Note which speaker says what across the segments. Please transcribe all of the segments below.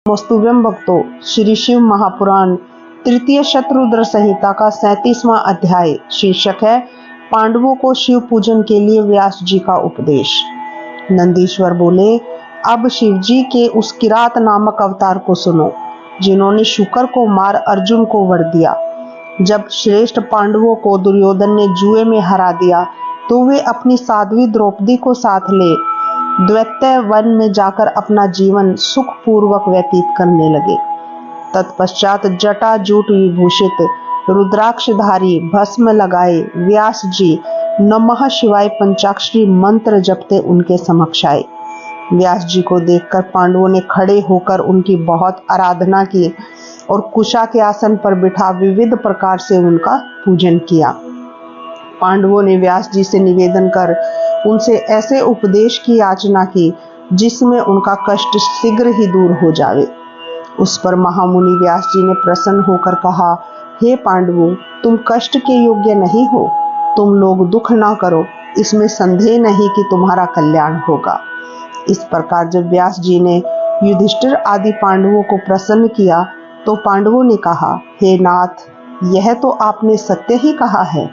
Speaker 1: नमोस्तुभ्यं भक्तों। श्री शिव महापुराण तृतीय शत्रुद्र संहिता का 37वां अध्याय शीर्षक है पांडवों को शिव पूजन के लिए व्यास जी का उपदेश। नंदीश्वर बोले, अब शिव जी के उस किरात नामक अवतार को सुनो जिन्होंने शुकर को मार अर्जुन को वर दिया। जब श्रेष्ठ पांडवों को दुर्योधन ने जुए में हरा दिया तो वे अपनी साध्वी द्रौपदी को साथ ले द्वैत्य वन में जाकर अपना जीवन सुख पूर्वक व्यतीत करने लगे। तत्पश्चात जटा जूट विभूषित रुद्राक्षधारी भस्म लगाए व्यास जी नमः शिवाय पंचाक्षरी मंत्र जपते उनके समक्ष आए। व्यास जी को देखकर पांडवों ने खड़े होकर उनकी बहुत आराधना की और कुशा के आसन पर बिठा विविध प्रकार से उनका पूजन किया। पांडवों ने व्यास जी से निवेदन कर उनसे ऐसे उपदेश की याचना की जिसमें उनका कष्ट शीघ्र ही दूर हो जावे। उस पर महामुनि व्यास जी ने प्रसन्न होकर कहा, हे पांडवों, तुम कष्ट के योग्य नहीं हो। तुम लोग दुख ना करो, इसमें संदेह नहीं कि तुम्हारा कल्याण होगा। इस प्रकार जब व्यास जी ने युधिष्ठिर आदि पांडवों को प्रसन्न किया तो पांडवों ने कहा, हे नाथ, यह तो आपने सत्य ही कहा है,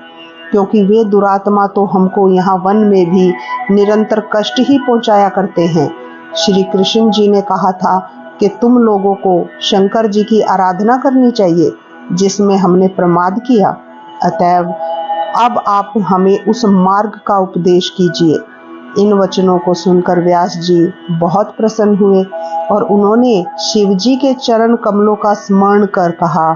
Speaker 1: क्योंकि वे दुरात्मा तो हमको यहाँ वन में भी निरंतर कष्ट ही पहुंचाया करते हैं। श्री कृष्ण जी ने कहा था कि तुम लोगों को शंकर जी की आराधना करनी चाहिए, जिसमें हमने प्रमाद किया। अतएव अब आप हमें उस मार्ग का उपदेश कीजिए। इन वचनों को सुनकर व्यास जी बहुत प्रसन्न हुए और उन्होंने शिव जी के चरण कमलों का स्मरण कर कहा,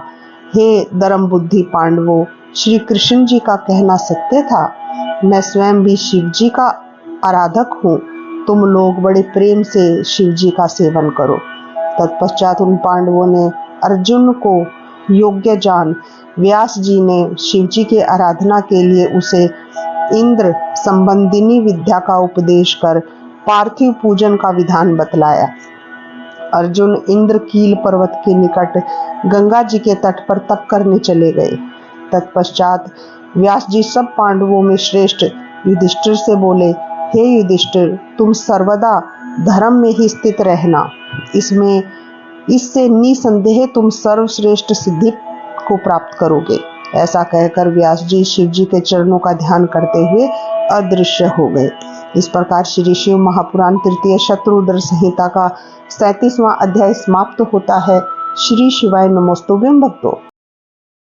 Speaker 1: हे धर्म बुद्धि पांडवों, श्री कृष्ण जी का कहना सत्य था। मैं स्वयं भी शिव जी का आराधक हूँ। तुम लोग बड़े प्रेम से शिव जी का सेवन करो। तत्पश्चात उन पांडवों ने अर्जुन को योग्य जान व्यास जी ने शिव जी के आराधना के लिए उसे इंद्र संबंधिनी विद्या का उपदेश कर पार्थिव पूजन का विधान बतलाया। अर्जुन इंद्र कील पर्वत के निकट गंगा जी के तट पर तप करने चले गए। तत्पश्चात व्यास जी सब पांडवों में श्रेष्ठ युधिष्ठिर से बोले, हे युधिष्ठिर, तुम सर्वदा धर्म में ही स्थित रहना। इससे निसंदेह तुम सर्वश्रेष्ठ सिद्धि को प्राप्त करोगे। ऐसा कहकर व्यास जी शिव जी के चरणों का ध्यान करते हुए अदृश्य हो गए। इस प्रकार श्री शिव महापुराण तृतीय शत्रुद्र संहिता का 37वां अध्याय समाप्त होता है। श्री शिवाय नमोस्तुभ्यं भक्तों।